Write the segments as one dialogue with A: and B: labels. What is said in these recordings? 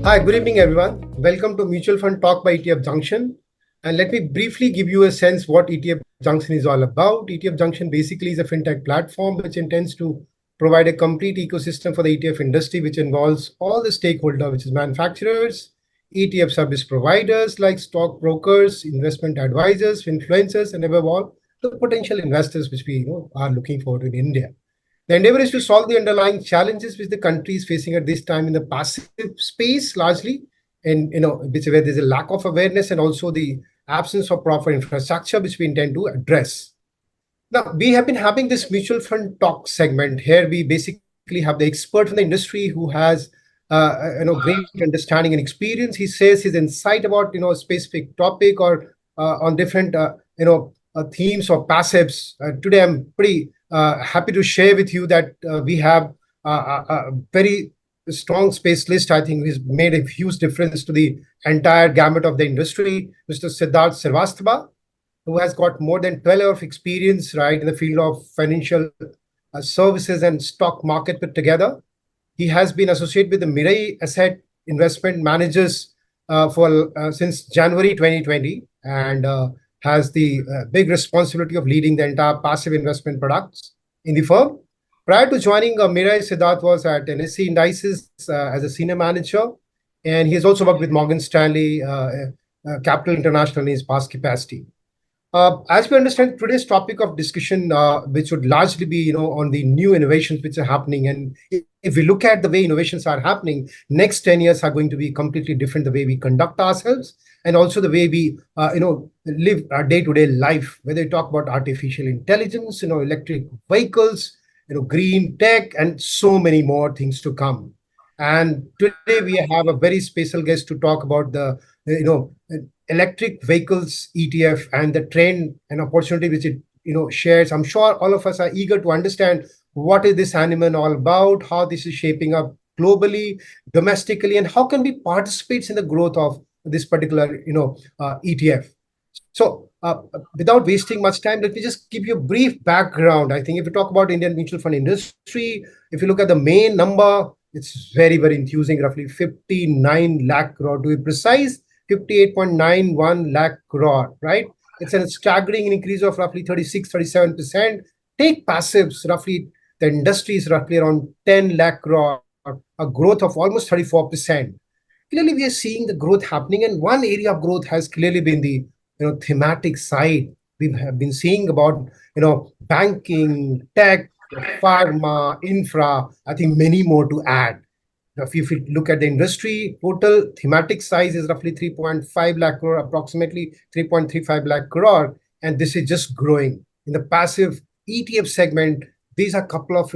A: Hi, good evening, everyone. Welcome to Mutual Fund Talk by ETF Junction. And let me briefly give you a sense what ETF Junction is all about. ETF Junction basically is a fintech platform which intends to provide a complete ecosystem for the ETF industry, which involves all the stakeholders, which is manufacturers, ETF service providers like stock brokers, investment advisors, influencers, and above all, the potential investors which we are looking for in India. The endeavor is to solve the underlying challenges which the country is facing at this time in the passive space, largely, and which where there's a lack of awareness and also the absence of proper infrastructure, which we intend to address. Now, we have been having this mutual fund talk segment. Here, we basically have the expert from the industry who has great understanding and experience. He says his insight about a specific topic or on different themes or passives. Today, I'm pretty happy to share with you that we have a very strong specialist. I think he's made a huge difference to the entire gamut of the industry, Mr. Siddharth Srivastava, who has got more than 12 years of experience, right, in the field of financial services and stock market put together. He has been associated with the Mirae Asset Investment Managers for since January 2020 and has the big responsibility of leading the entire passive investment products in the firm. Prior to joining Mirae, Siddharth was at NSE Indices as a senior manager, and he has also worked with Morgan Stanley Capital International in his past capacity. As we understand, today's topic of discussion, which would largely be, on the new innovations which are happening, and if we look at the way innovations are happening, next 10 years are going to be completely different. The way we conduct ourselves, and also the way we, live our day-to-day life. Whether you talk about artificial intelligence, electric vehicles, green tech, and so many more things to come. And today we have a very special guest to talk about the, electric vehicles ETF and the trend and opportunity which it shares. I'm sure all of us are eager to understand what is this animal all about, how this is shaping up globally, domestically, and how can we participate in the growth of this particular ETF. So without wasting much time, let me just give you a brief background. I think if you talk about Indian mutual fund industry, if you look at the main number, it's very, very enthusing, roughly 59 lakh crore to be precise, 58.91 lakh crore, right? It's a staggering increase of roughly 36-37%. Take passives, roughly the industry is roughly around 10 lakh crore, a growth of almost 34%. Clearly, we are seeing the growth happening, and one area of growth has clearly been the thematic side. We have been seeing about banking, tech, pharma, infra. I think many more to add. If you look at the industry, total thematic size is roughly 3.5 lakh crore, approximately 3.35 lakh crore, and this is just growing. In the passive ETF segment, these are a couple of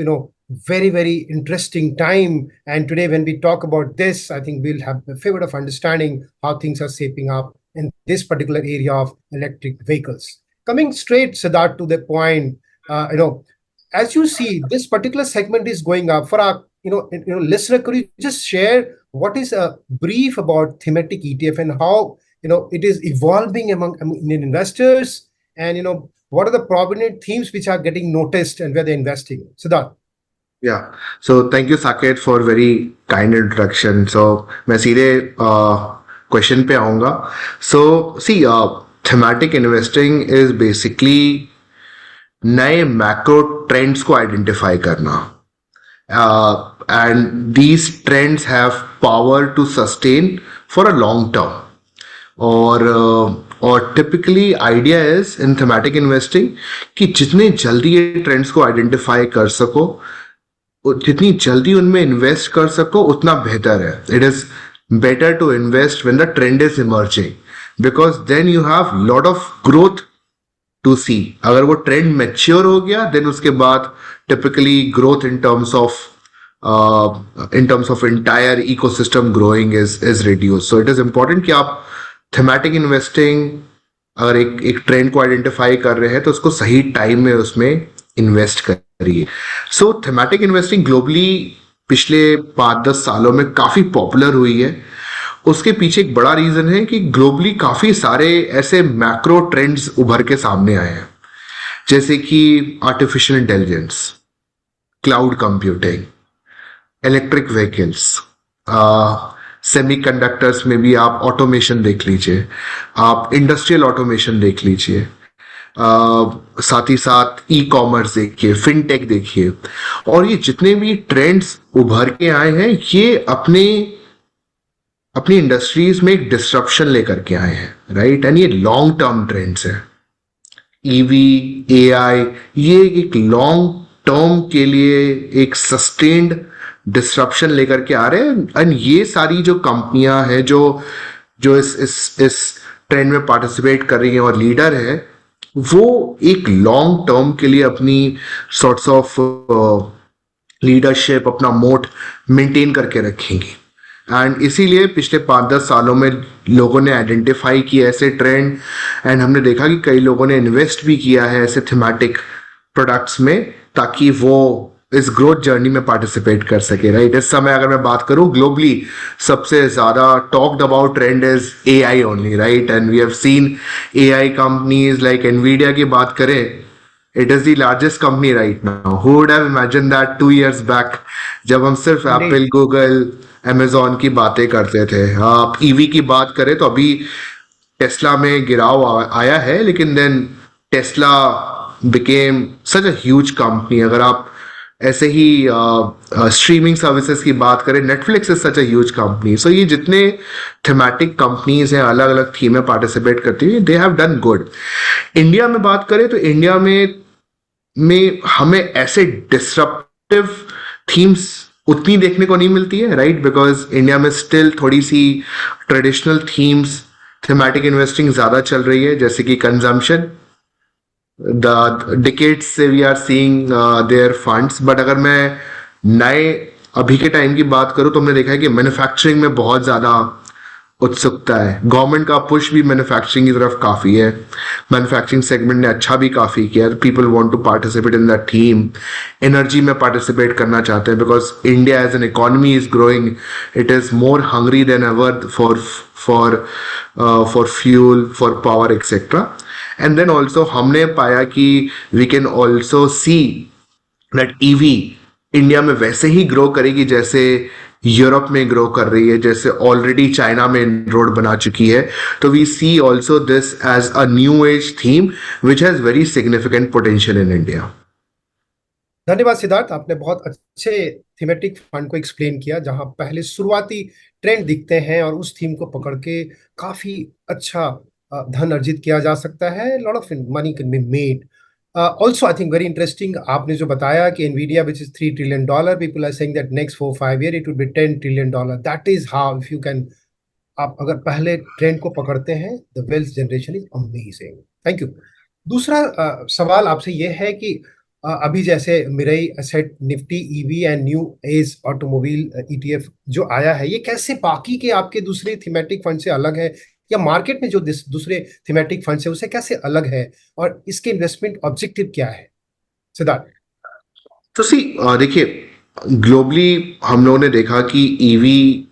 A: very, very interesting time. And today, when we talk about this, I think we'll have a favor of understanding how things are shaping up in this particular area of electric vehicles. Coming straight, Siddharth, to the point, as you see, this particular segment is going up. For our listener, could you just share what is a brief about thematic ETF and how it is evolving among Indian investors, and what are the prominent themes which are getting noticed and where they're investing? Siddharth.
B: Yeah. So thank you, Saket, for very kind introduction. So मैं सीधे question पे आऊँगा. So see, thematic investing is basically नए macro trends को identify करना. And these trends have power to sustain for a long term. और typically idea is in thematic investing कि जितने जल्दी ये trends को identify कर सको, जितनी जल्दी उनमें इन्वेस्ट कर सको उतना बेहतर है. It is better to invest when the trend is emerging, because then you have lot of growth to see. अगर वो ट्रेंड मैच्योर हो गया, देन उसके बाद typically growth in terms of entire ecosystem growing is reduce. So it is important कि आप thematic investing अगर एक ट्रेंड को आइडेंटिफाई कर रहे हैं तो उसको सही टाइम में उसमें इन्वेस्ट करिए. सो थीमेटिक इन्वेस्टिंग ग्लोबली पिछले 5-10 सालों में काफी पॉपुलर हुई है. उसके पीछे एक बड़ा रीजन है कि ग्लोबली काफी सारे ऐसे मैक्रो ट्रेंड्स उभर के सामने आए हैं, जैसे कि artificial intelligence, cloud computing, electric vehicles, semiconductors में भी आप ऑटोमेशन देख लीजिए, आप इंडस्ट्रियल ऑटोमेशन देख लीजिए, साथ ही साथ ई कॉमर्स देखिए, फिनटेक देखिए, और ये जितने भी ट्रेंड्स उभर के आए हैं ये अपने अपनी इंडस्ट्रीज में एक डिस्ट्रप्शन लेकर के आए हैं, राइट। एंड ये लॉन्ग टर्म ट्रेंड्स है। ईवी, एआई, ये एक लॉन्ग टर्म के लिए एक सस्टेन्ड डिस्ट्रप्शन लेकर के आ रहे हैं। एंड ये सारी जो कंपनियां हैं जो जो इस ट्रेंड में पार्टिसिपेट कर रही हैं और लीडर है, वो एक लॉन्ग टर्म के लिए अपनी सॉर्ट्स ऑफ लीडरशिप, अपना मोट मेंटेन करके रखेंगी। एंड इसीलिए पिछले 5-10 सालों में लोगों ने आइडेंटिफाई किया ऐसे ट्रेंड, एंड हमने देखा कि कई लोगों ने इन्वेस्ट भी किया है ऐसे थीमेटिक प्रोडक्ट्स में, ताकि वो इस ग्रोथ जर्नी में पार्टिसिपेट कर सके, राइट। इस समय अगर मैं बात करूं ग्लोबली सबसे ज्यादा talked about trend is AI only, right. And we have seen AI companies like Nvidia की बात करें, it is the largest company right now. Who would have imagined that 2 years back, जब हम सिर्फ एप्पल, गूगल, अमेजोन की बातें करते थे। आप ईवी की बात करें तो अभी टेस्ला में गिराव आया है, लेकिन then Tesla became such a huge company. अगर आप ऐसे ही स्ट्रीमिंग सर्विसेज की बात करें, Netflix is such a huge company. So ये जितने थीमेटिक कंपनीज हैं अलग अलग थीम में पार्टिसिपेट करती हैं, they have done good. India में बात करें तो इंडिया में हमें ऐसे डिसरप्टिव थीम्स उतनी देखने को नहीं मिलती है, राइट। बिकॉज इंडिया में स्टिल थोड़ी सी ट्रेडिशनल थीम्स, थीमेटिक इन्वेस्टिंग ज्यादा चल रही है, जैसे कि कंजम्पशन, द डिकेड्स से we are seeing their funds. But अगर मैं नए अभी के टाइम की बात करूं तो हमने देखा है कि मैन्युफैक्चरिंग में बहुत ज्यादा उत्सुकता है। गवर्नमेंट का पुश भी मैन्युफैक्चरिंग की तरफ काफी है, मैन्युफैक्चरिंग सेगमेंट ने अच्छा भी काफी किया। People want to participate in that theme. Energy में पार्टिसिपेट करना चाहते हैं because India as an economy is growing, it is more hungry than ever for fuel, for power etcetera. And then also हमने पाया कि we can also see that EV India में वैसे ही grow करेगी जैसे यूरोप में ग्रो कर रही है, जैसे ऑलरेडी चाइना में रोड बना चुकी है। तो we see also this as a new age theme which has very significant potential in India.
A: धन्यवाद सिद्धार्थ, आपने बहुत अच्छे थीमेटिक फंड को एक्सप्लेन किया, जहां पहले शुरुआती ट्रेंड दिखते हैं और उस थीम को पकड़ के काफी अच्छा धन अर्जित किया जा सकता है। Lot of money can be made. Also, I think very interesting, आपने जो बताया कि Nvidia, which is $3 trillion, people are saying that next 4-5 years it would be $10 trillion. That is how, if you can, आप अगर पहले trend को पकड़ते हैं, the wealth generation is amazing. Thank you. दूसरा सवाल आपसे ये है कि अभी जैसे Mirae asset, Nifty EV and new age automobile ETF जो आया है, ये कैसे बाकी के आपके दूसरे थीमेटिक फंड से अलग है, या मार्केट में जो दूसरे थीमेटिक फंड है उससे कैसे अलग है, और इसके इन्वेस्टमेंट ऑब्जेक्टिव क्या है सिद्धार्थ?
B: तो देखिए ग्लोबली हम लोगों ने देखा कि ईवी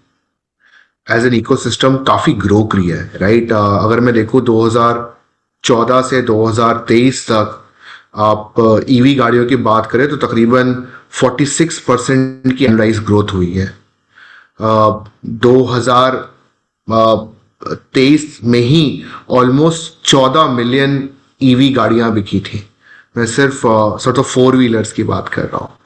B: एज एन इकोसिस्टम काफी ग्रो करी है, राइट। अगर मैं देखूं 2014 से 2023 तक आप ईवी गाड़ियों की बात करें तो तकरीबन 46% की एनुअलाइज ग्रोथ हुई है। 2023 में ही ऑलमोस्ट 14 मिलियन ईवी गाड़ियां बिकी थी। मैं सिर्फ सॉर्ट ऑफ 4 व्हीलर्स की बात कर रहा हूँ।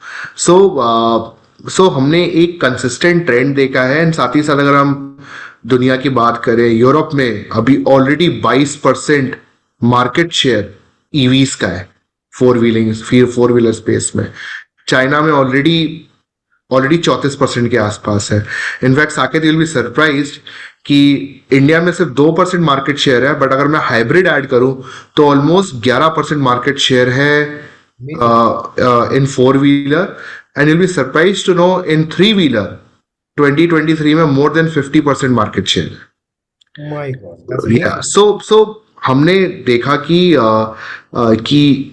B: सो हमने एक कंसिस्टेंट ट्रेंड देखा है। एंड साथ ही साथ अगर हम दुनिया की बात करें, यूरोप में अभी ऑलरेडी 22% मार्केट शेयर ईवीज का है, फोर व्हीलर स्पेस में। चाइना में ऑलरेडी 34% के आसपास है। In fact Saket, you will be surprised कि इंडिया में सिर्फ 2% मार्केट शेयर है, बट अगर मैं हाइब्रिड ऐड करूं तो ऑलमोस्ट 11% मार्केट शेयर है in 4 wheeler. And you will be surprised to know in 3 wheeler 2023 में मोर देन 50% मार्केट शेयर है। सो हमने देखा कि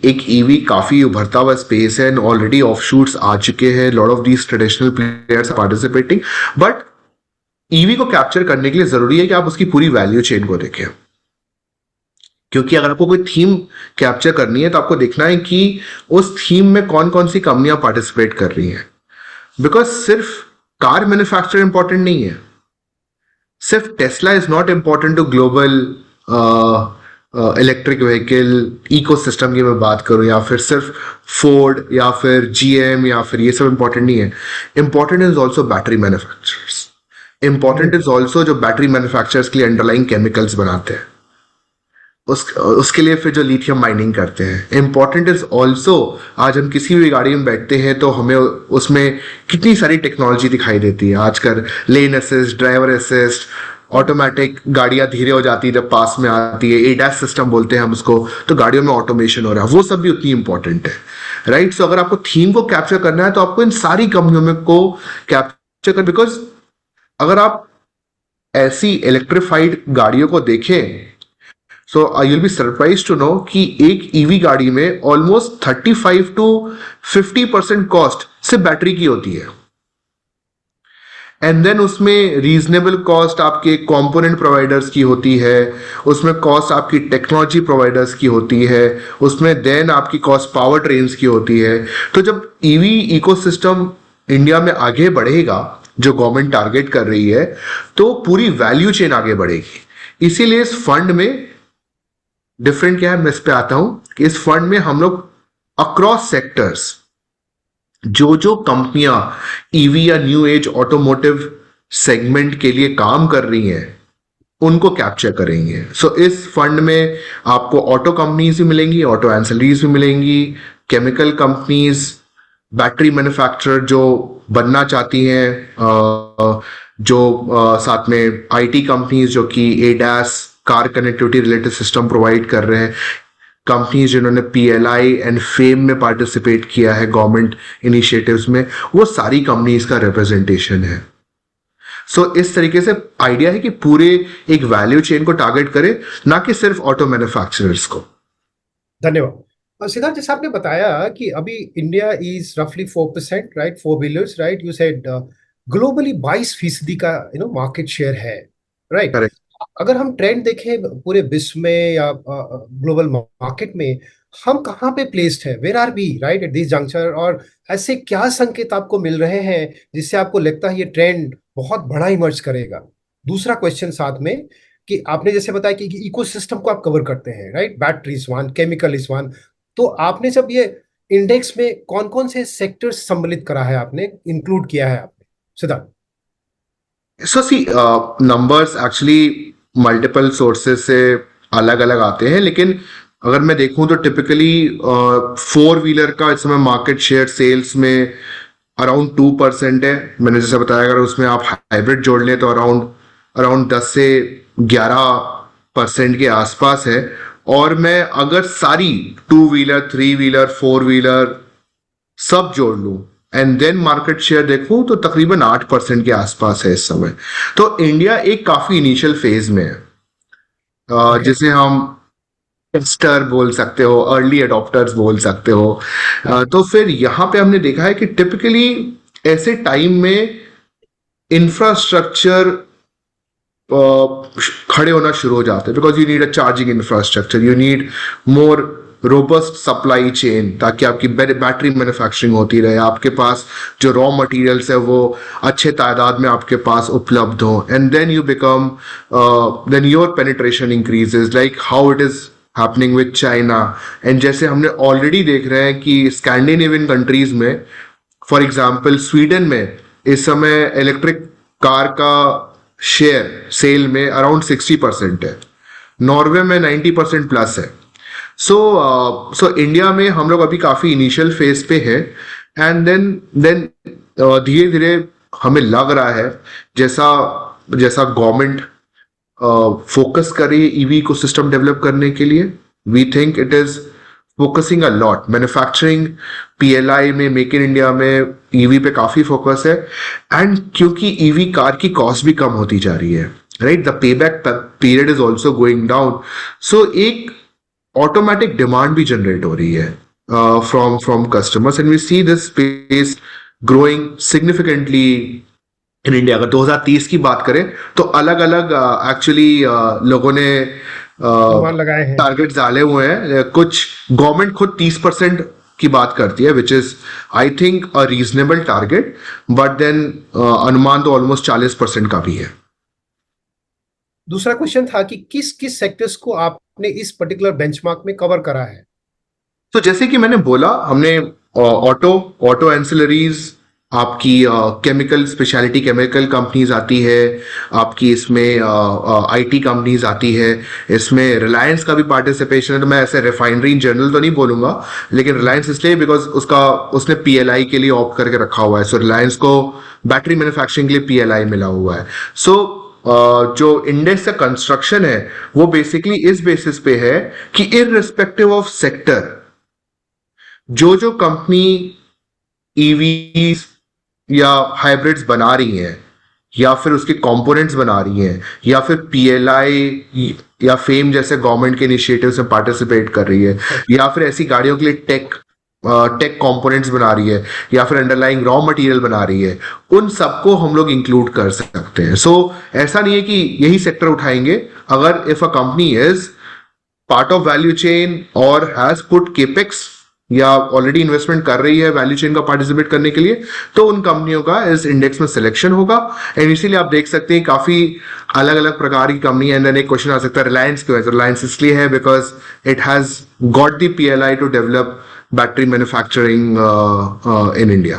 B: एक ईवी काफी उभरता हुआ स्पेस है, एंड ऑलरेडी ऑफशूट्स आ चुके हैं। Lot of these traditional players participating, but EV को कैप्चर करने के लिए जरूरी है कि आप उसकी पूरी वैल्यू चेन को देखें, क्योंकि अगर आपको कोई थीम कैप्चर करनी है तो आपको देखना है कि उस थीम में कौन कौन सी कंपनियां पार्टिसिपेट कर रही हैं। बिकॉज सिर्फ कार मैन्युफैक्चरर इंपॉर्टेंट नहीं है, सिर्फ Tesla is not important to global electric vehicle ecosystem की मैं बात करूं, या फिर सिर्फ फोर्ड या फिर जीएम या फिर ये सब इम्पोर्टेंट नहीं है. Important is also battery manufacturers. Important is also जो बैटरी मैन्युफैक्चरर्स के लिए अंडरलाइंग केमिकल्स बनाते हैं, उसके लिए फिर जो लिथियम माइनिंग करते हैं. इंपॉर्टेंट इज ऑल्सो, आज हम किसी भी गाड़ी में बैठते हैं तो हमें उसमें कितनी सारी टेक्नोलॉजी दिखाई देती है आजकल. लेन असिस्ट, ड्राइवर असिस्ट, ऑटोमेटिक गाड़ियां धीरे हो जाती है जब पास में आती है, एडैस सिस्टम बोलते हैं हम उसको. तो गाड़ियों में ऑटोमेशन हो रहा है, वो सब भी उतनी इंपॉर्टेंट है, राइट. सो अगर आपको थीम को कैप्चर करना है तो आपको इन सारी कंपनियों में को कैप्चर कर, बिकॉज अगर आप ऐसी इलेक्ट्रिफाइड गाड़ियों को देखें, so I will be surprise to know कि एक ईवी गाड़ी में ऑलमोस्ट 35 to 50% कॉस्ट सिर्फ बैटरी की होती है. एंड देन उसमें रीजनेबल कॉस्ट आपके कंपोनेंट प्रोवाइडर्स की होती है, उसमें कॉस्ट आपकी टेक्नोलॉजी प्रोवाइडर्स की होती है, उसमें देन आपकी कॉस्ट पावर ट्रेन्स की होती है. तो जब ईवी इकोसिस्टम इंडिया में आगे बढ़ेगा, जो गवर्नमेंट टारगेट कर रही है, तो पूरी वैल्यू चेन आगे बढ़ेगी. इसीलिए इस फंड में डिफरेंट क्या है, मैं इस पे आता हूं कि इस फंड में हम लोग अक्रॉस सेक्टर्स जो कंपनियां ईवी या न्यू एज ऑटोमोटिव सेगमेंट के लिए काम कर रही हैं उनको कैप्चर करेंगे. सो इस फंड में आपको ऑटो कंपनीज भी मिलेंगी, ऑटो एंसिलरीज भी मिलेंगी, केमिकल कंपनीज, बैटरी मैन्युफैक्चरर जो बनना चाहती हैं, जो साथ में आईटी कंपनीज जो कि ADAS car connectivity related system provide कर रहे हैं, कंपनीज जिन्होंने पीएलआई एंड फेम में पार्टिसिपेट किया है गवर्नमेंट इनिशिएटिव्स में, वो सारी कंपनीज का रिप्रेजेंटेशन है. सो इस तरीके से आइडिया है कि पूरे एक वैल्यू चेन को टारगेट करे, ना कि सिर्फ ऑटो मैन्युफैक्चरर्स को.
A: धन्यवाद. सिद्धार्थ, जैसे आपने बताया कि अभी इंडिया इज रफली 4%, right, four wheelers, right. You said globally 22% का मार्केट शेयर है, राइट.
B: करेक्ट.
A: अगर हम ट्रेंड देखें पूरे विश्व में या ग्लोबल मार्केट में, हम कहाँ पे प्लेस्ड है, where are we right at this juncture, और ऐसे क्या संकेत आपको मिल रहे हैं जिससे आपको लगता है ये ट्रेंड बहुत बड़ा इमर्ज करेगा. दूसरा क्वेश्चन साथ में कि आपने जैसे बताया कि इकोसिस्टम को आप कवर करते हैं, right, battery is one, chemical is one, तो आपने जब ये इंडेक्स में कौन कौन से सेक्टर्स सम्मिलित करा है, आपने इंक्लूड किया है आपने, सिद्धार्थ?
B: सो सी, नंबर्स एक्चुअली मल्टीपल सोर्सेस से अलग अलग आते हैं, लेकिन अगर मैं देखूं तो टिपिकली फोर व्हीलर का इस समय मार्केट शेयर सेल्स में अराउंड 2% है. मैंने जैसे बताया, अगर उसमें आप हाइब्रिड जोड़ लें तो अराउंड 10 से 11% के आसपास है. और मैं अगर सारी two wheeler, three wheeler, four wheeler सब जोड़ लूं एंड देन मार्केट शेयर देखूं तो तकरीबन 8% के आसपास है इस समय. तो इंडिया एक काफी इनिशियल फेज में है, जिसे हम टेस्टर बोल सकते हो, अर्ली अडॉप्टर्स बोल सकते हो. तो फिर यहां पे हमने देखा है कि टिपिकली ऐसे टाइम में इंफ्रास्ट्रक्चर खड़े होना शुरू हो जाते हैं, because you need a charging infrastructure, you need more robust supply chain, ताकि आपकी बैटरी मैन्युफैक्चरिंग होती रहे, आपके पास जो रॉ मटेरियल्स है वो अच्छे तादाद में आपके पास उपलब्ध हो, and then you become then your penetration increases like how it is happening with China. And जैसे हमने ऑलरेडी देख रहे हैं कि स्कैंडिनेवियन कंट्रीज में, फॉर एग्जाम्पल स्वीडन में इस समय इलेक्ट्रिक कार का शेयर सेल में अराउंड 60% है, नॉर्वे में 90% प्लस है. सो इंडिया में हम लोग अभी काफी इनिशियल फेज पे है, एंड देन धीरे धीरे हमें लग रहा है जैसा गवर्नमेंट फोकस कर रही है ईवी को सिस्टम डेवलप करने के लिए, we think it is focusing a lot. Manufacturing PLI में, मेक इन इंडिया में ईवी पे काफी फोकस है. एंड क्योंकि ईवी कार की कॉस्ट भी कम होती जा रही है, right, the payback period is also going down. So एक ऑटोमेटिक डिमांड भी जनरेट हो रही है from customers, and we see this space growing significantly in India. अगर 2030 की बात करें तो अलग अलग एक्चुअली लोगों ने
A: लगाए हैं,
B: टारगेट डाले हुए हैं. कुछ गवर्नमेंट खुद 30% की बात करती है, which is I think a reasonable target, but then अनुमान तो ऑलमोस्ट 40% का भी है.
A: दूसरा क्वेश्चन था कि किस किस सेक्टर्स को आपने इस पर्टिकुलर बेंचमार्क में कवर करा है?
B: तो जैसे कि मैंने बोला, हमने ऑटो ऑटो एंसिलरीज, आपकी केमिकल स्पेशलिटी केमिकल कंपनीज आती है, आपकी इसमें आईटी कंपनीज आती है, इसमें रिलायंस का भी पार्टिसिपेशन है। तो मैं ऐसे रिफाइनरी इन जनरल तो नहीं बोलूंगा, लेकिन रिलायंस इसलिए बिकॉज उसने पीएलआई के लिए ऑप्ट करके रखा हुआ है। सो रिलायंस को बैटरी मैन्युफैक्चरिंग के लिए पीएलआई मिला हुआ है। सो जो इंडेक्स का कंस्ट्रक्शन है वो बेसिकली इस बेसिस पे है कि इररिस्पेक्टिव ऑफ सेक्टर, जो कंपनी ईवीज या हाइब्रिड्स बना रही हैं, या फिर उसके कंपोनेंट्स बना रही हैं, या फिर पीएलआई या फेम जैसे गवर्नमेंट के इनिशिएटिव्स में पार्टिसिपेट कर रही है, या फिर ऐसी गाड़ियों के लिए टेक कंपोनेंट्स बना रही है, या फिर अंडरलाइंग रॉ मटेरियल बना रही है, उन सबको हम लोग इंक्लूड कर सकते हैं। सो ऐसा नहीं है कि यही सेक्टर उठाएंगे। अगर if a company is part of value chain और हैज पुट केपेक्स या ऑलरेडी इन्वेस्टमेंट कर रही है वैल्यू चेन का पार्टिसिपेट करने के लिए, तो उन कंपनियों का इस इंडेक्स में सिलेक्शन होगा। एंड इसीलिए आप देख सकते हैं काफी अलग अलग प्रकार की कंपनी है। एक क्वेश्चन आ सकता है रिलायंस क्यों है? तो रिलायंस इसलिए है because it has got the PLI to develop battery manufacturing in India.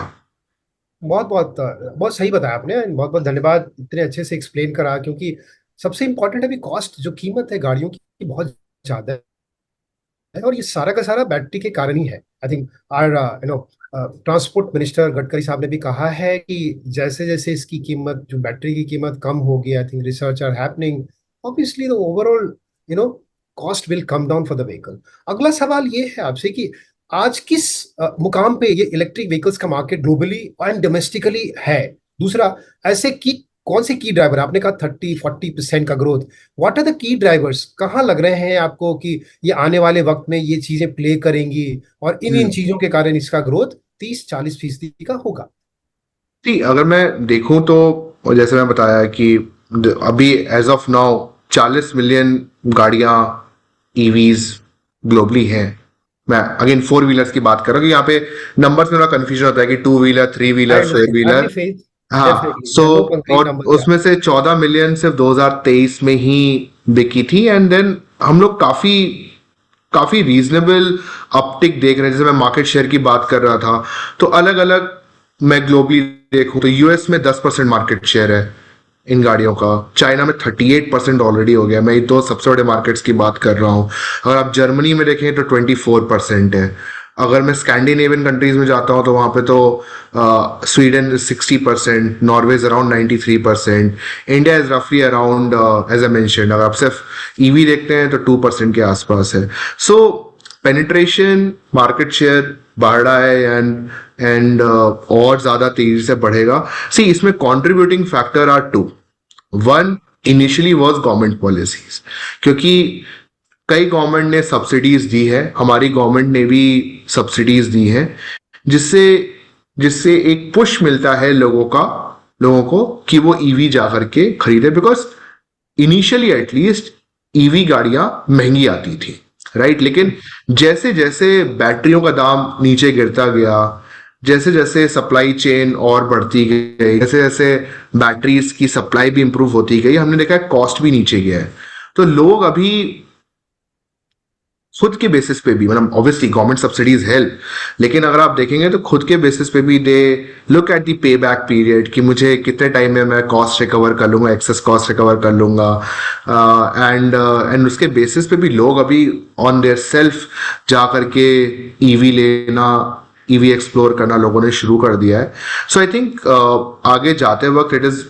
A: बहुत बहुत बहुत सही बताया आपने, बहुत बहुत धन्यवाद इतने अच्छे से एक्सप्लेन करा, क्योंकि सबसे इंपॉर्टेंट अभी कॉस्ट, जो कीमत है गाड़ियों की बहुत ज्यादा है, और ये सारा का सारा बैटरी के कारण ही है। I think our transport minister Gadkari साहब ने भी कहा है कि जैसे जैसे इसकी कीमत, जो बैटरी की कीमत कम होगी, I think research are happening, obviously the overall cost will come down for the vehicle. अगला सवाल ये है आपसे कि आज किस मुकाम पे ये इलेक्ट्रिक व्हीकल्स का मार्केट ग्लोबली एंड डोमेस्टिकली है? दूसरा, ऐसे की कौन से की ड्राइवर, आपने कहा 30-40% का growth, what are the key drivers, कहाँ लग रहे हैं आपको कि ये आने वाले वक्त में ये चीजें प्ले करेंगी और इन चीजों के कारण इसका ग्रोथ 30-40% का होगा?
B: जी, अगर मैं देखूं तो जैसे मैं बताया कि अभी एज ऑफ नाउ 40 मिलियन गाड़ियां ईवीज ग्लोबली हैं। मैं अगेन फोर व्हीलर्स की बात कर रहा हूँ कि यहाँ पे नंबर्स में थोड़ा कंफ्यूजन होता है कि two wheeler, three wheeler, four wheeler. हाँ, सो और उसमें से 14 मिलियन सिर्फ 2023 में ही बिकी थी। एंड देन हम लोग काफी काफी रीजनेबल अपटिक देख रहे हैं। जैसे मैं मार्केट शेयर की बात कर रहा था, तो अलग अलग मैं ग्लोबली देखूं तो यूएस में 10% मार्केट शेयर है इन गाड़ियों का, चाइना में 38% ऑलरेडी हो गया। मैं ये दो सबसे बड़े मार्केट्स की बात कर रहा हूँ। अगर आप जर्मनी में देखें तो 24% है। अगर मैं स्कैंडिनेवियन कंट्रीज में जाता हूँ तो वहाँ पे तो Sweden 60%, Norway is around 93%, India is रफली अराउंड एज आई मेंशन्ड, अगर आप सिर्फ ईवी देखते हैं तो 2% के आसपास है। सो पेनिट्रेशन, मार्केट शेयर बढ़ रहा है एंड और ज्यादा तेजी से बढ़ेगा। सी, इसमें contributing factor are two. One initially was government policies, क्योंकि कई गवर्नमेंट ने सब्सिडीज दी है, हमारी गवर्नमेंट ने भी सब्सिडीज दी हैं, जिससे जिससे एक पुश मिलता है लोगों को कि वो ईवी जा करके खरीदे। बिकॉज इनिशियली एटलीस्ट ईवी गाड़ियां महंगी आती थी, राइट? लेकिन जैसे जैसे बैटरियों का दाम नीचे गिरता गया, जैसे जैसे सप्लाई चेन और बढ़ती गई, जैसे जैसे बैटरीज की सप्लाई भी इंप्रूव होती गई, हमने देखा है कॉस्ट भी नीचे गया है। तो लोग अभी खुद के बेसिस पे भी, मतलब ऑब्वियसली गवर्नमेंट सब्सिडीज हेल्प, लेकिन अगर आप देखेंगे तो खुद के बेसिस पे भी they look at the pay back period कि मुझे कितने टाइम में मैं कॉस्ट रिकवर कर लूंगा, एक्सेस कॉस्ट रिकवर कर लूंगा। एंड उसके बेसिस पे भी लोग अभी ऑन देयर सेल्फ जा करके ईवी लेना, ईवी एक्सप्लोर करना लोगों ने शुरू कर दिया है। सो आई थिंक आगे जाते वक्त इट इज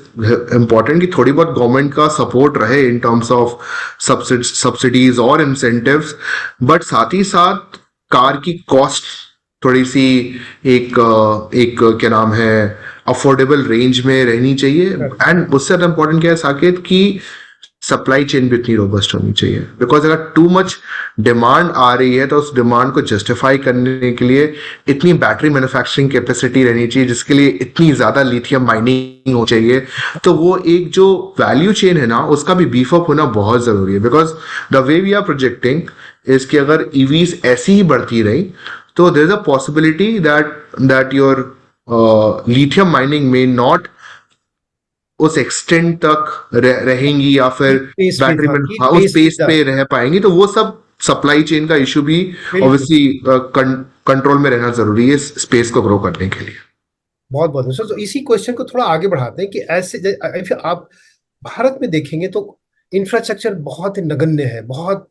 B: इम्पॉर्टेंट कि थोड़ी बहुत गवर्नमेंट का सपोर्ट रहे इन टर्म्स ऑफ सब्सिडीज और इंसेंटिव्स, बट साथ ही साथ कार की कॉस्ट थोड़ी सी एक क्या नाम है, अफोर्डेबल रेंज में रहनी चाहिए। एंड उससे ज्यादा इंपॉर्टेंट क्या है साकेत, कि सप्लाई चेन भी इतनी रोबस्ट होनी चाहिए। बिकॉज अगर टू मच डिमांड आ रही है तो उस डिमांड को जस्टिफाई करने के लिए इतनी बैटरी मैन्युफैक्चरिंग कैपेसिटी रहनी चाहिए, जिसके लिए इतनी ज्यादा लिथियम माइनिंग हो चाहिए। तो वो एक जो वैल्यू चेन है ना, उसका भी बीफ अप होना बहुत जरूरी है। Because the way we are projecting is कि अगर ईवीज ऐसी ही बढ़ती रही तो there is a possibility that your lithium mining may not उस एक्सटेंट तक रहेंगी या फिर
A: पेस पे
B: बैटरी
A: था
B: में
A: कि
B: हाँ उस
A: पेस
B: पेस पे रह पाएंगी, तो वो सब सप्लाई चेन का इशू भी
A: बिल्कुल
B: ऑब्वियसली कंट्रोल में रहना जरूरी है इस स्पेस को ग्रो करने के लिए।
A: बहुत बहुत सर। तो इसी क्वेश्चन को थोड़ा आगे बढ़ाते हैं कि ऐसे if आप भारत में देखेंगे तो इंफ्रास्ट्रक्चर बहुत ही नगण्य है, बहुत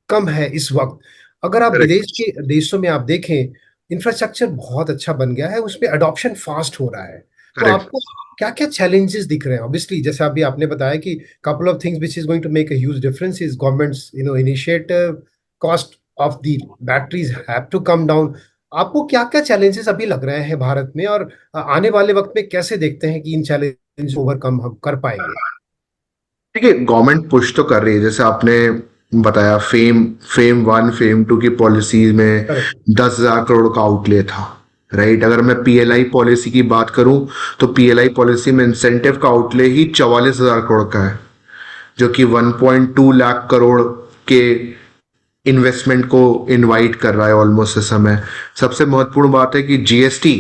A: कम है इस वक्त। अगर आप
B: करेक्ट।
A: विदेश के देशों में आप देखें, इंफ्रास्ट्रक्चर बहुत अच्छा बन गया है, उसमें अडॉप्शन फास्ट हो रहा है। तो
B: करेक्ट।
A: आपको क्या क्या चैलेंजेस दिख रहे हैं? ऑब्वियसली जैसे अभी आपने बताया कि couple of things which is going to make a huge difference is government's initiative, cost of the batteries have to come down. आपको क्या क्या चैलेंजेस अभी लग रहे हैं भारत में, और आने वाले वक्त में कैसे देखते हैं कि इन चैलेंज ओवरकम हम कर पाएंगे?
B: ठीक है, गवर्नमेंट पुश तो कर रही है, जैसे आपने बताया फेम फेम 1 फेम 2 की पॉलिसी में
A: करेक्ट।
B: 10,000 करोड़ का आउटले था, राइट। अगर मैं पीएलआई पॉलिसी की बात करूं तो पीएलआई पॉलिसी में इंसेंटिव का आउटले ही 44,000 करोड़ का है, जो कि 1.2 लाख करोड़ के इन्वेस्टमेंट को इनवाइट कर रहा है ऑलमोस्ट इस समय। सबसे महत्वपूर्ण बात है कि GST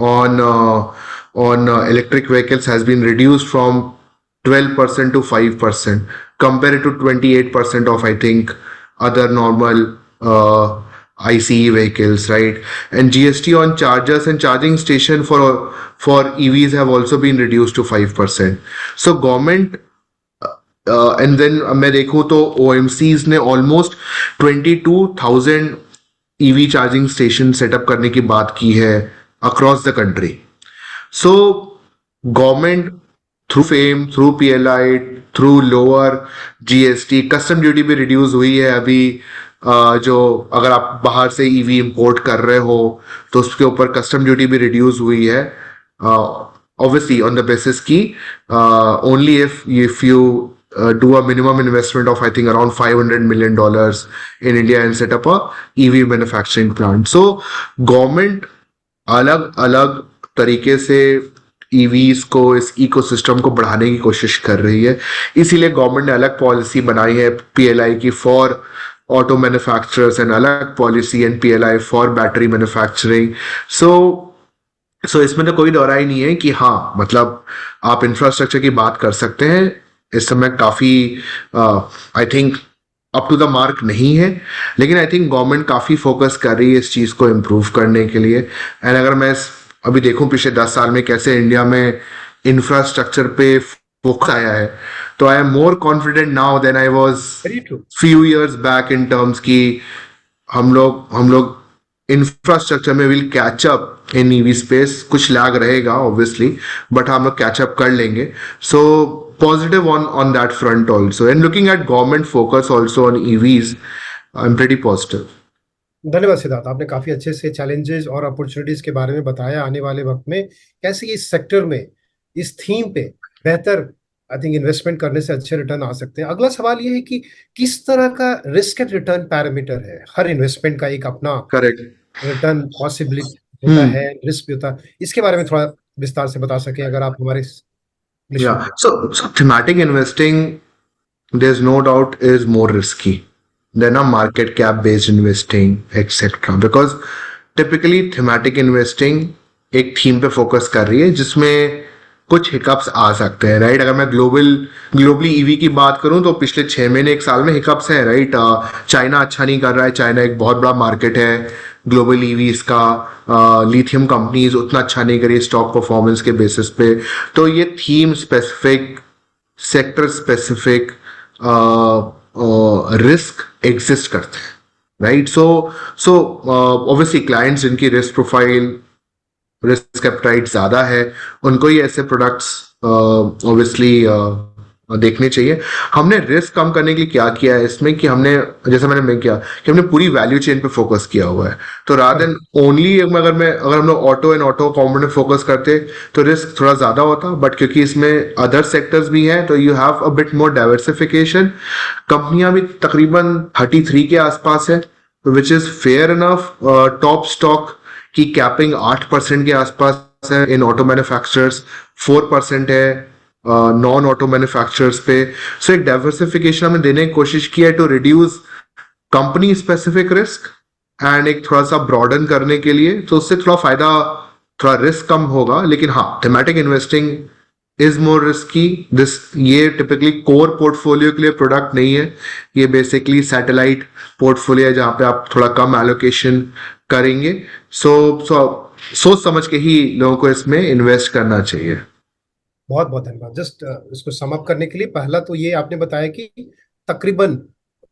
B: on on electric vehicles has been reduced from 12% to 5% compared to 28% of I think other normal ICE vehicles, right? And GST on chargers and charging station for EVs have also been reduced to 5%. So government and then मैं देखूं तो OMCs ने almost 22,000 EV charging station setup करने की बात की है across the country. So government through FAME, through PLI, through lower GST, custom duty भी रिड्यूस हुई है अभी। जो अगर आप बाहर से ईवी इंपोर्ट कर रहे हो तो उसके ऊपर कस्टम ड्यूटी भी रिड्यूस हुई है, ऑब्वियसली ऑन द बेसिस की only if you do a minimum investment of I think around $500 million in India and set up a EV manufacturing plant. So government अलग अलग तरीके से EVs को, इस इकोसिस्टम को बढ़ाने की कोशिश कर रही है। इसीलिए गवर्नमेंट ने अलग पॉलिसी बनाई है PLI की फॉर ऑटो मैन्युफैक्चरर्स एंड अलग policy and PLI for battery manufacturing. So इसमें तो कोई दौरा ही नहीं है कि हाँ मतलब आप इंफ्रास्ट्रक्चर की बात कर सकते हैं। इस समय काफी I think up to the mark नहीं है, लेकिन आई थिंक गवर्नमेंट काफी फोकस कर रही है इस चीज को इम्प्रूव करने के लिए। एंड अगर मैं अभी देखूं पिछले 10 साल में कैसे इंडिया में इंफ्रास्ट्रक्चर पे फोकस आया है, तो I am more confident now than I was few years back in terms की हम लोग इंफ्रास्ट्रक्चर में will catch up in EV space. कुछ लैग रहेगा ऑब्वियसली, बट हम लोग कैच अप कर लेंगे। सो positive on that front also, and looking at government focus also on EVs, I'm pretty positive.
A: धन्यवाद सिद्धार्थ, आपने काफी अच्छे से चैलेंजेस और अपॉर्चुनिटीज के बारे में बताया। आने वाले वक्त में कैसे इस सेक्टर में, इस थीम पे बेहतर आई थिंक इन्वेस्टमेंट करने से अच्छे रिटर्न आ सकते हैं। अगला सवाल ये है कि किस तरह का रिस्क एंड रिटर्न पैरामीटर है? हर इन्वेस्टमेंट का एक अपना
B: करेक्ट
A: रिटर्न पॉसिबिलिटी होता है, रिस्क भी होता है। इसके बारे में थोड़ा विस्तार से बता सकें अगर आप हमारे
B: Yeah, so thematic investing, there's no doubt, is more risky than a market cap based investing, etc. Because typically thematic investing एक थीम पे फोकस कर रही है जिसमें कुछ हिकअप्स आ सकते हैं, राइट। अगर मैं ग्लोबली ईवी की बात करूं तो पिछले 6 महीने 1 साल में हिकअप्स हैं, राइट। चाइना अच्छा नहीं कर रहा है, चाइना एक बहुत बड़ा मार्केट है ग्लोबल ईवीज का। लिथियम कंपनीज उतना अच्छा नहीं करी स्टॉक परफॉर्मेंस के बेसिस पे। तो ये theme specific, sector specific risk exist करते हैं, राइट। सो ऑब्वियसली क्लाइंट्स जिनकी रिस्क प्रोफाइल, रिस्क एपेटाइट ज्यादा है, उनको ही ऐसे प्रोडक्ट्स ऑब्वियसली देखने चाहिए। हमने रिस्क कम करने के लिए क्या किया है इसमें कि हमने, जैसे मैंने किया कि हमने पूरी वैल्यू चेन पे फोकस किया हुआ है। तो रादर देन ओनली अगर हम लोग auto and auto component focus करते तो रिस्क थोड़ा ज्यादा होता, बट क्योंकि इसमें अदर सेक्टर्स भी हैं तो you have a bit more diversification. कंपनियां भी तकरीबन 33 के आसपास है, which is fair enough. Top stock की कैपिंग 8% के आसपास है इन ऑटो मैन्युफैक्चरर्स, 4% है नॉन ऑटो मैन्युफैक्चरर्स पे। सो एक डाइवर्सिफिकेशन हमने देने की कोशिश की है to reduce company specific risk and एक थोड़ा सा ब्रॉडन करने के लिए। तो उससे थोड़ा फायदा, थोड़ा रिस्क कम होगा, लेकिन हाँ thematic investing is more risky. This ये टिपिकली कोर पोर्टफोलियो के लिए प्रोडक्ट नहीं है, ये बेसिकली सैटेलाइट पोर्टफोलियो है जहाँ पे आप थोड़ा कम एलोकेशन करेंगे। सो सोच समझ के ही लोगों को इसमें इन्वेस्ट करना चाहिए।
A: बहुत बहुत धन्यवाद। जस्ट इसको सम अप करने के लिए, पहला तो ये आपने बताया कि तकरीबन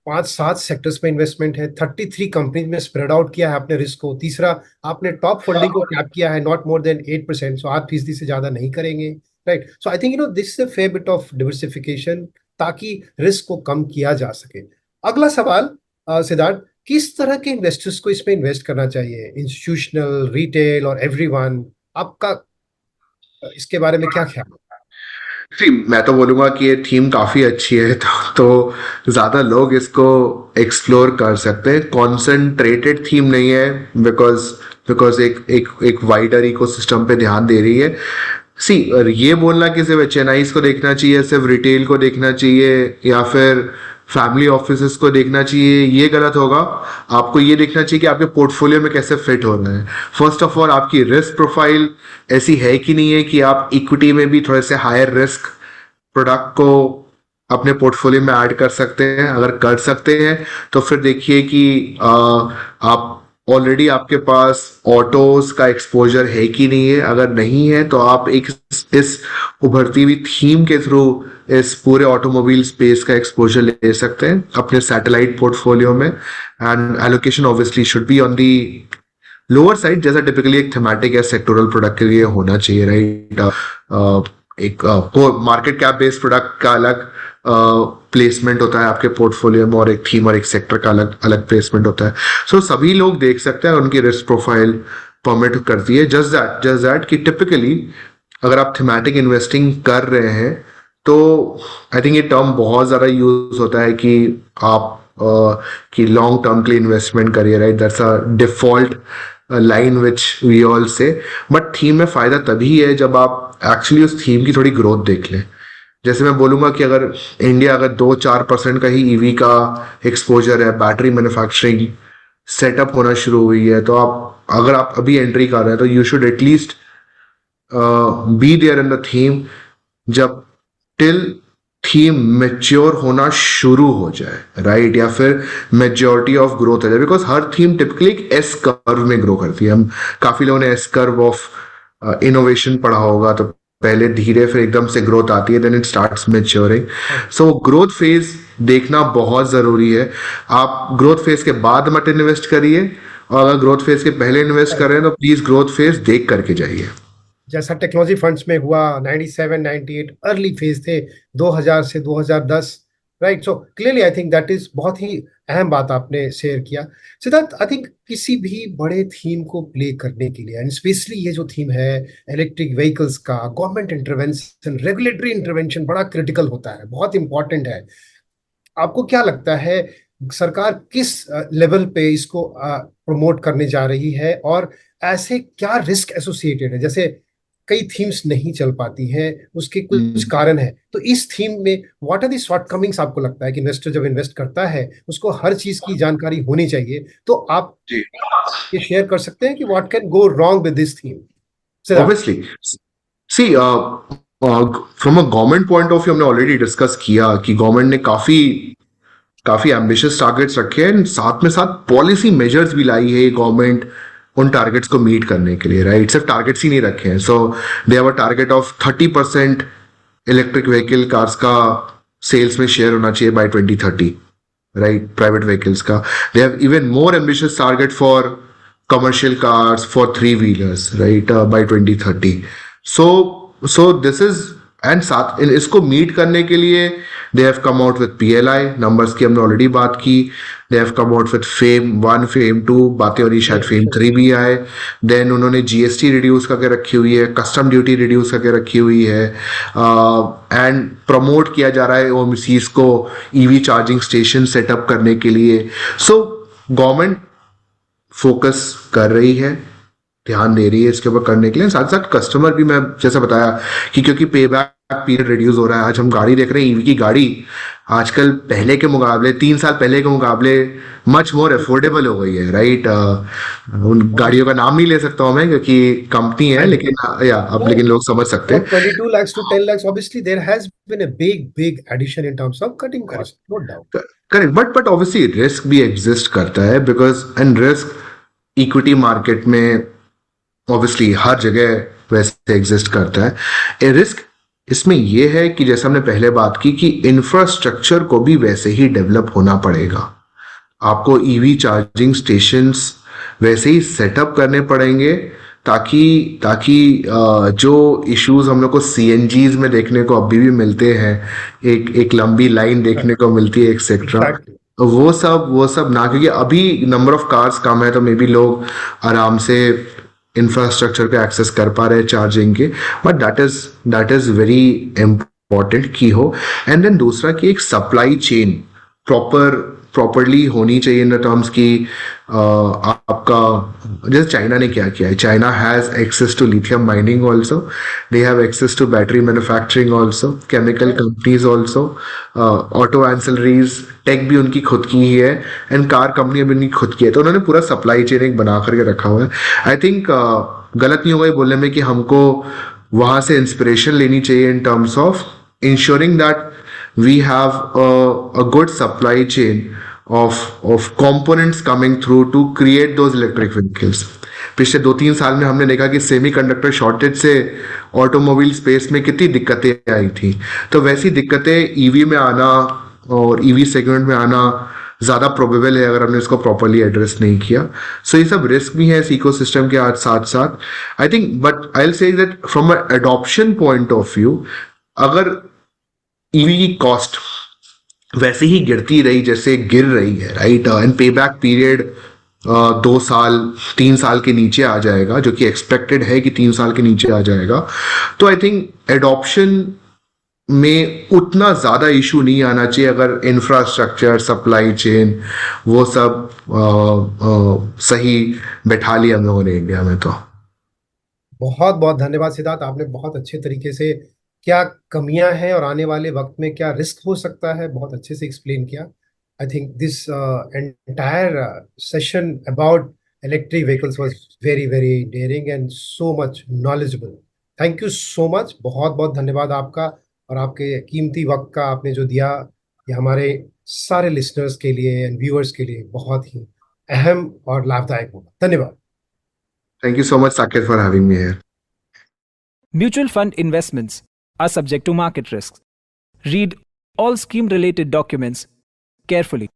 A: 5-7 सेक्टर्स में इन्वेस्टमेंट है, 33 कंपनीज में स्प्रेड आउट किया है आपने रिस्क को। तीसरा, आपने टॉप फंडिंग को कैप किया है, नॉट मोर देन 8%, सो 8% से ज्यादा नहीं करेंगे, right. So I think this is a fair bit of diversification, ताकि रिस्क को कम किया जा सके। अगला सवाल सिद्धार्थ, किस तरह के इन्वेस्टर्स को इसमें इन्वेस्ट करना चाहिए, इंस्टीट्यूशनल, रिटेल और एवरीवन? आपका इसके बारे में क्या ख्याल है?
B: जी, मैं तो बोलूंगा कि ये थीम काफी अच्छी है, तो ज्यादा लोग इसको एक्सप्लोर कर सकते हैं। कॉन्सेंट्रेटेड थीम नहीं है, बिकॉज बिकॉज एक वाइडर इकोसिस्टम पे ध्यान दे रही है। सी, ये बोलना कि सिर्फ एचएनआईज को देखना चाहिए, सिर्फ रिटेल को देखना चाहिए, या फिर फैमिली ऑफिसेस को देखना चाहिए, ये गलत होगा। आपको ये देखना चाहिए कि आपके पोर्टफोलियो में कैसे फिट हो रहा है। फर्स्ट ऑफ ऑल, आपकी रिस्क प्रोफाइल ऐसी है कि नहीं है कि आप इक्विटी में भी थोड़े से हायर रिस्क प्रोडक्ट को अपने पोर्टफोलियो में ऐड कर सकते हैं। अगर कर सकते हैं तो फिर देखिए कि आप ऑलरेडी आपके पास ऑटोज का एक्सपोजर है कि नहीं है। अगर नहीं है तो आप इस उभरती हुई थीम के थ्रू इस पूरे ऑटोमोबाइल स्पेस का एक्सपोजर ले सकते हैं अपने सैटेलाइट पोर्टफोलियो में। And allocation obviously should be on the lower side, जैसा टिपिकली एक थीमेटिक या सेक्टोरल प्रोडक्ट के लिए होना चाहिए, राइट। एक मार्केट कैप बेस्ड प्रोडक्ट का अलग प्लेसमेंट होता है आपके पोर्टफोलियो में, और एक थीम और एक सेक्टर का अलग अलग प्लेसमेंट होता है। सो सभी लोग देख सकते हैं, उनकी रिस्क प्रोफाइल परमिट करती है। जस्ट दैट कि टिपिकली अगर आप थीमेटिक इन्वेस्टिंग कर रहे हैं तो आई थिंक ये टर्म बहुत ज़्यादा यूज होता है कि आप कि लॉन्ग टर्म के लिए इन्वेस्टमेंट करिए, right. That's a default line which we all say. But theme में फ़ायदा तभी है जब आप एक्चुअली उस थीम की थोड़ी ग्रोथ देख लें। जैसे मैं बोलूँगा कि अगर इंडिया अगर 2-4% का ही ईवी का एक्सपोजर है, बैटरी मैन्युफैक्चरिंग सेटअप होना शुरू हुई है, तो अगर आप अभी एंट्री कर रहे हैं तो you should at least be there in the theme जब टिल थीम मेच्योर होना शुरू हो जाए, राइट, या फिर मेजॉरिटी ऑफ ग्रोथ हो जाए। बिकॉज हर थीम टिपिकली एक एस कर्व में ग्रो करती है। हम काफी लोगों ने एस कर्व ऑफ इनोवेशन पढ़ा होगा, तो पहले धीरे फिर एकदम से ग्रोथ आती है, then it starts maturing. So growth phase देखना बहुत जरूरी है। आप ग्रोथ फेज के बाद मत इन्वेस्ट करिए, और अगर ग्रोथ फेज के पहले इन्वेस्ट कर रहे हैं तो प्लीज ग्रोथ फेज देख करके जाइए।
A: जैसा टेक्नोलॉजी फंड्स में हुआ, 97, 98 अर्ली फेज थे, 2000 से 2010, right. So clearly I think that is बहुत ही अहम बात आपने शेयर किया सिद्धार्थ। आई थिंक किसी भी बड़े थीम को प्ले करने के लिए, एंड स्पेशली ये जो थीम है इलेक्ट्रिक व्हीकल्स का, गवर्नमेंट इंटरवेंशन, रेगुलेटरी इंटरवेंशन बड़ा क्रिटिकल होता है, बहुत इंपॉर्टेंट है। आपको क्या लगता है सरकार किस लेवल पे इसको प्रमोट करने जा रही है, और ऐसे क्या रिस्क एसोसिएटेड है? जैसे कई थीम्स नहीं चल पाती हैं, उसके कुछ कारण है, तो इस थीम में व्हाट आर दी शॉर्टकमिंग्स? आपको लगता है कि इन्वेस्टर जब इन्वेस्ट करता है उसको हर चीज की जानकारी होनी चाहिए, तो आप ये शेयर कर सकते हैं कि what can go wrong with this theme?
B: Obviously, see, from a government point of view हमने ऑलरेडी डिस्कस किया कि गवर्नमेंट ने काफी एम्बिशियस टारगेट्स रखे हैं, साथ में साथ पॉलिसी मेजर्स भी लाई है गवर्नमेंट उन टारगेट्स को मीट करने के लिए, राइट। सिर्फ टारगेट्स ही नहीं रखे हैं। So they have a target of 30% electric vehicle cars का सेल्स में शेयर होना चाहिए बाय 2030, राइट, प्राइवेट व्हीकल्स का। They have even more ambitious target for commercial cars, for 3-wheelers, right, by 2030। So this is, and साथ इसको meet करने के लिए they have come out with PLI numbers की हमने ऑलरेडी बात की। They have come out with FAME 1, FAME 2, बातें हो रही, शायद FAME 3 भी आए। देन उन्होंने GST रिड्यूस करके रखी हुई है, कस्टम ड्यूटी रिड्यूस करके रखी हुई है, एंड प्रमोट किया जा रहा है OMCs को EV चार्जिंग स्टेशन सेटअप करने के लिए। सो गवर्नमेंट फोकस कर रही है, ध्यान दे रही है इसके ऊपर करने के लिए। साथ साथ कस्टमर भी, मैं जैसा बताया कि क्योंकि पे बैक पीरियड रिड्यूस हो रहा है। आज हम गाड़ी देख रहे हैं, ईवी की गाड़ी आजकल पहले के मुकाबले 3 साल पहले के मुकाबले मच मोर अफोर्डेबल हो गई है, राइट। उन गाड़ियों का नाम नहीं ले सकता हूँ मैं क्योंकि कंपनी है,
A: हाँ जी।
B: लेकिन या अब लेकिन लोग समझ सकते
A: From
B: हैं।
A: 22 lakhs to 10 lakhs, obviously there has been a big addition in terms of cutting costs, no doubt.
B: Correct, but obviously risk भी एग्जिस्ट करता है, because and risk equity market में ऑब्वियसली हर जगह वैसे एग्जिस्ट करता है। ए रिस्क इसमें यह है कि जैसे हमने पहले बात की कि इंफ्रास्ट्रक्चर को भी वैसे ही डेवलप होना पड़ेगा। आपको ईवी चार्जिंग स्टेशंस वैसे ही सेटअप करने पड़ेंगे ताकि ताकि जो इश्यूज हम लोग को सीएनजीज में देखने को अभी भी मिलते हैं, एक लंबी लाइन देखने को मिलती है एक्सेट्रा,
A: Exactly.
B: वो सब ना, क्योंकि अभी नंबर ऑफ कार्स कम है तो मे बी लोग आराम से इंफ्रास्ट्रक्चर पे एक्सेस कर पा रहे हैं चार्जिंग के, but that is very important की हो। एंड देन दूसरा कि एक सप्लाई चेन प्रॉपरली होनी चाहिए इन टर्म्स की आपका, जैसे चाइना ने क्या किया है, China has access to lithium mining also, they have access to battery manufacturing also, chemical companies also, auto ancillaries tech भी उनकी खुद की ही है, एंड कार कंपनी भी उनकी खुद की है। तो उन्होंने पूरा सप्लाई चेन एक बना करके रखा हुआ है। आई थिंक गलत नहीं होगा ये बोलने में कि हमको वहां से इंस्पिरेशन लेनी चाहिए in terms of ensuring that we have a good supply chain of components coming through to create those electric vehicles. पिछले 2-3 साल में हमने देखा कि सेमीकंडक्टर शॉर्टेज से ऑटोमोबाइल स्पेस में कितनी दिक्कतें आई थी, तो वैसी दिक्कतें ईवी में आना और ईवी सेगमेंट में आना ज्यादा प्रोबेबल है अगर हमने इसको प्रॉपरली एड्रेस नहीं किया। सो ये सब रिस्क भी है इस इकोसिस्टम के आज साथ साथ। I think but I will say that from a adoption point of view, अगर ईवी की कॉस्ट वैसे ही गिरती रही जैसे गिर रही है, राइट, एंड पे बैक पीरियड 2-3 साल के नीचे आ जाएगा, जो कि एक्सपेक्टेड है कि 3 साल के नीचे आ जाएगा, तो आई थिंक एडॉप्शन में उतना ज्यादा इशू नहीं आना चाहिए अगर इंफ्रास्ट्रक्चर सप्लाई चेन वो सब सही बैठा लिया हम लोगों ने इंडिया में। तो
A: बहुत बहुत धन्यवाद सिद्धार्थ, आपने बहुत अच्छे तरीके से क्या कमियां हैं और आने वाले वक्त में क्या रिस्क हो सकता है बहुत अच्छे से एक्सप्लेन किया। I think this entire session about electric vehicles was very dairying and so much knowledgeable. Thank you so much, बहुत बहुत धन्यवाद आपका और आपके कीमती वक्त का आपने जो दिया, ये हमारे सारे लिसनर्स के लिए एंड व्यूअर्स के लिए बहुत ही अहम और लाभदायक होगा। धन्यवाद।
B: Thank you so much Saket for having me here.
C: Mutual fund investments are subject to market risks. Read all scheme related documents carefully.